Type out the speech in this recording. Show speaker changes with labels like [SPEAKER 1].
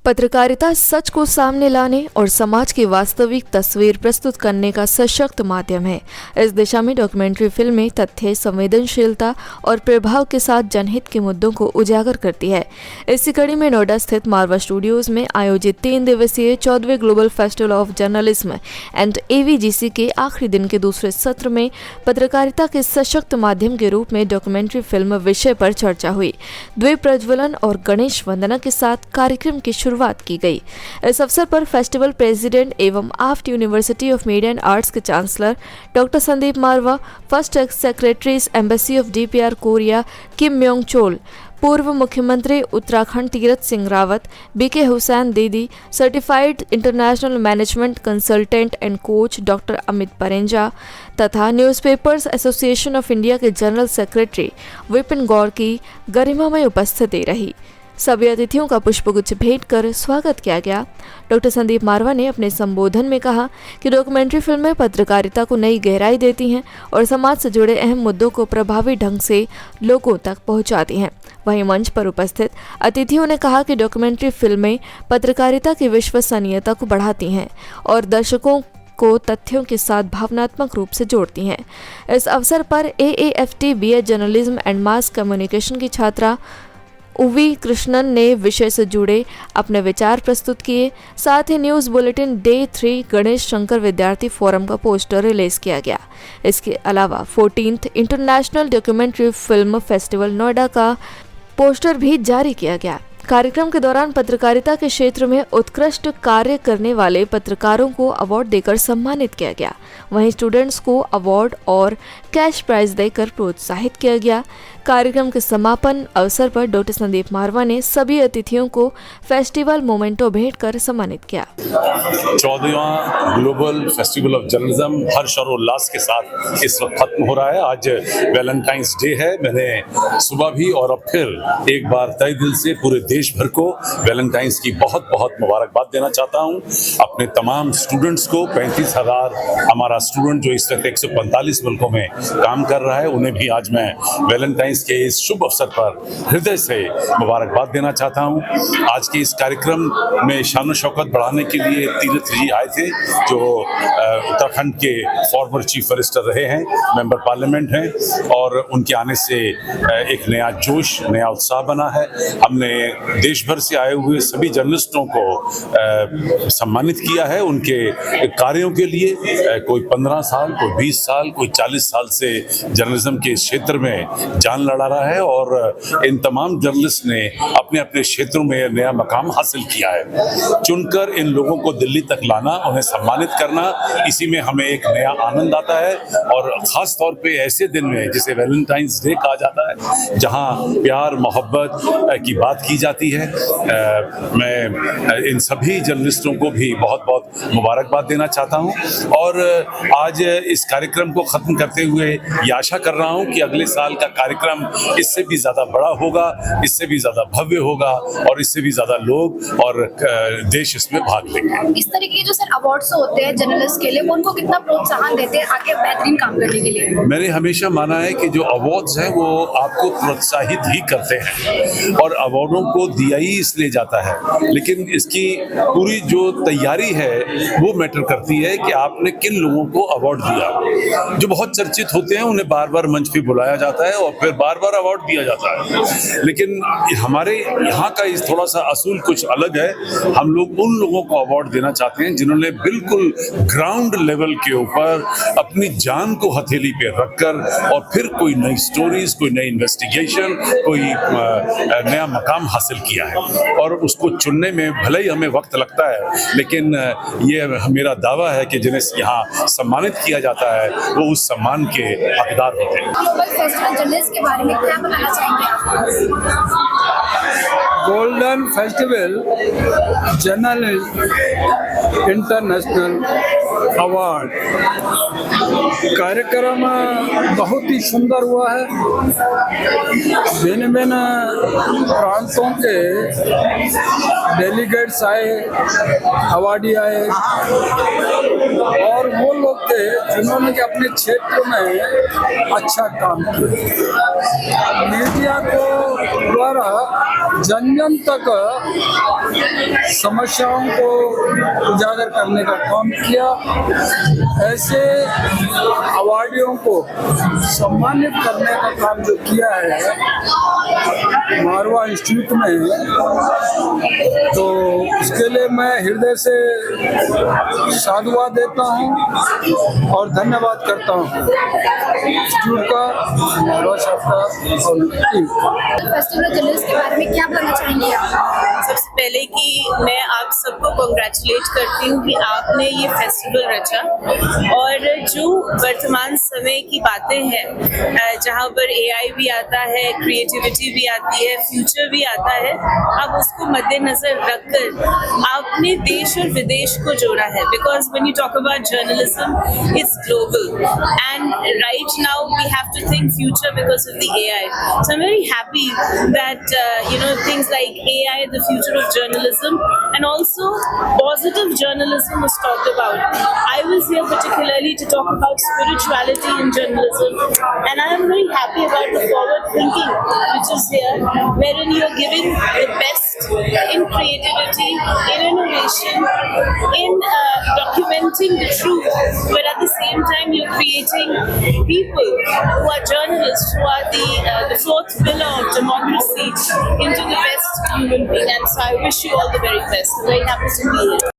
[SPEAKER 1] पत्रकारिता सच को सामने लाने और समाज की वास्तविक तस्वीर प्रस्तुत करने का सशक्त माध्यम है। इस दिशा में डॉक्यूमेंट्री फिल्में तथ्य, संवेदनशीलता और प्रभाव के साथ जनहित के मुद्दों को उजागर करती है। इसी कड़ी में नोएडा स्थित मारवा स्टूडियोज में आयोजित 3 दिवसीय 14वें global festival of journalism and AVGC के आखिरी दिन के दूसरे सत्र में पत्रकारिता के सशक्त माध्यम के रूप में डॉक्यूमेंट्री फिल्म विषय पर चर्चा हुई। द्वीप प्रज्वलन और गणेश वंदना के साथ कार्यक्रम की शुरुआत की गई। इस अवसर पर फेस्टिवल प्रेसिडेंट एवं AAFT university of media and arts के chancellor doctor Sandeep Marwah, first secretary embassy of DPR Korea Kim Myong Chol, पूर्व मुख्यमंत्री Uttarakhand Tirath Singh Rawat, BK Hussain Didi, certified international management consultant and coach doctor Amit Parenja तथा न्यूज़पेपर्स एसोसिएशन ऑफ इंडिया के general secretary Vipin Gaur की गरिमामय उपस्थिति रही। सभी अतिथियों का पुष्पगुच्छ भेंट कर स्वागत किया गया। डॉक्टर संदीप मारवा ने अपने संबोधन में कहा कि डॉक्यूमेंट्री फिल्में पत्रकारिता को नई गहराई देती हैं और समाज से जुड़े अहम मुद्दों को प्रभावी ढंग से लोगों तक पहुंचाती हैं। वहीं मंच पर उपस्थित अतिथियों ने कहा कि डॉक्यूमेंट्री फिल्में पत्रकारिता की विश्वसनीयता को बढ़ाती हैं और दर्शकों को तथ्यों के साथ भावनात्मक रूप से जोड़ती हैं। इस अवसर पर AAFT BA journalism and mass communication की छात्रा उवी कृष्णन ने विषय से जुड़े अपने विचार प्रस्तुत किए। साथ ही news bulletin day 3 Ganesh Shankar Vidyarthi forum का पोस्टर रिलीज किया गया। इसके अलावा 14th international documentary film festival Noida का पोस्टर भी जारी किया गया। कार्यक्रम के दौरान पत्रकारिता के क्षेत्र में उत्कृष्ट कार्य करने वाले पत्रकारों को अवार्ड देकर सम्मानित किया गया। वहीं स्टूडेंट्स को अवार्ड और कैश प्राइज देकर प्रोत्साहित किया गया। कार्यक्रम के समापन अवसर पर डॉक्टर संदीप मारवा ने सभी अतिथियों को फेस्टिवल मोमेंटो भेंट कर सम्मानित किया।
[SPEAKER 2] 14वां ग्लोबल फेस्टिवल ऑफ जर्नलिज्म हर्ष और उल्लास के साथ इस वक्त खत्म हो रहा है। आज वैलेंटाइंस डे है। मैंने सुबह भी और अब फिर एक बार तहे दिल से पूरे देश भर को वैलेंटाइंस की बहुत बहुत मुबारकबाद देना चाहता हूं। अपने तमाम स्टूडेंट्स को 35,000 हमारा स्टूडेंट जो इस वक्त 145 मुल्कों में काम कर रहा है, उन्हें भी आज मैं वैलेंटाइंस के इस शुभ अवसर पर हृदय से मुबारकबाद देना चाहता हूं। आज के इस कार्यक्रम में शान शौकत बढ़ाने के लिए तीरथ जी आए थे, जो उत्तराखंड के फॉर्मर चीफ मिनिस्टर रहे हैं, मेंबर पार्लियामेंट हैं, और उनके आने से एक नया जोश, नया उत्साह बना है। हमने देश भर से आए हुए सभी जर्नलिस्टों को सम्मानित किया है उनके कार्यों के लिए। कोई 15 साल, कोई 20 साल, कोई 40 साल से जर्नलिज्म के क्षेत्र में जान लड़ा रहा है और इन तमाम जर्नलिस्ट ने अपने अपने क्षेत्रों में नया मकाम हासिल किया है। चुनकर इन लोगों को दिल्ली तक लाना, उन्हें सम्मानित करना, इसी में हमें एक नया आनंद आता है। और ख़ास तौर पे ऐसे दिन में जिसे वैलेंटाइंस डे कहा जाता है, जहां प्यार मोहब्बत की बात की जाती है, मैं इन सभी जर्नलिस्टों को भी बहुत बहुत मुबारकबाद देना चाहता हूं। और आज इस कार्यक्रम को ख़त्म करते हुए ये आशा कर रहा हूं कि अगले साल का कार्यक्रम इससे भी ज़्यादा बड़ा होगा, इससे भी ज़्यादा भव्य होगा और इससे भी ज़्यादा लोग और देश इसमें भाग लेंगे।
[SPEAKER 3] इस तरह के जो सर अवार्ड्स होते हैं जर्नलिस्ट के लिए, वो उनको कितना प्रोत्साहन देते हैं आगे बेहतरीन काम करने के लिए?
[SPEAKER 2] मैंने हमेशा माना है कि जो अवार्ड्स हैं वो आपको प्रोत्साहित ही करते हैं, और अवार्डों को दिया ही इसलिए जाता है, लेकिन इसकी पूरी जो तैयारी है वो मैटर करती है कि आपने किन लोगों को अवार्ड दिया। जो बहुत चर्चित होते हैं उन्हें बार बार मंच पे बुलाया जाता है और फिर बार बार अवार्ड दिया जाता है, लेकिन हमारे यहाँ का इस थोड़ा सा असूल कुछ अलग है। हम लोग उन लोगों को अवार्ड देना चाहते हैं जिन्होंने बिल्कुल ग्राउंड लेवल के ऊपर अपनी जान को हथेली पे रखकर और फिर कोई नई स्टोरीज, कोई नई इन्वेस्टिगेशन, कोई नया मकाम हासिल किया है। और उसको चुनने में भले ही हमें वक्त लगता है, लेकिन ये मेरा दावा है कि जिन्हें यहाँ सम्मानित किया जाता है वो उस सम्मान के हकदार होते हैं।
[SPEAKER 3] ग्लोबल फेस्टिवल जर्नलिस्ट के बारे में क्या बताना चाहेंगे आप?
[SPEAKER 4] Golden festival journalist international award कार्यक्रम बहुत ही सुंदर हुआ है। भिन्न भिन्न प्रांतों के डेलीगेट्स आए, अवार्डी आए, और वो लोग थे जिन्होंने कि अपने क्षेत्र में अच्छा काम किया। मीडिया को द्वारा जन जन तक समस्याओं को उजागर करने का काम किया। ऐसे अवार्डियों को सम्मानित करने का काम जो किया है मारवा इंस्टीट्यूट में, तो उसके लिए मैं हृदय से साधुवाद देता हूँ और धन्यवाद करता हूँ इंस्टीट्यूट का, मारवा साहब का और टीम का।
[SPEAKER 3] फेस्टिवल जर्नलिस्ट के बारे में क्या बोलना चाहेंगे आप?
[SPEAKER 5] सबसे पहले कि मैं आप सबको कॉन्ग्रेचुलेट करती हूँ कि आपने ये फेस्टिवल रचा, और जो वर्तमान समय की बातें हैं जहाँ पर AI भी आता है, क्रिएटिविटी भी आती है, फ्यूचर भी आता है, अब उसको मद्देनजर रखकर आपने देश और विदेश को जोड़ा है। Because when you talk about journalism it's global and right now we have to think future because of the AI. So I'm very happy that things like AI, the future of journalism, and also positive journalism was talked about. I was here particularly to talk about spirituality in journalism, and I am very happy about the forward thinking which is here, wherein you are giving the best in creativity, in innovation, in documenting the truth, but at the same time you're creating people who are journalists, who are the fourth pillar of democracy, into the best human being. And so I wish you all the very best. I'm very happy to be here.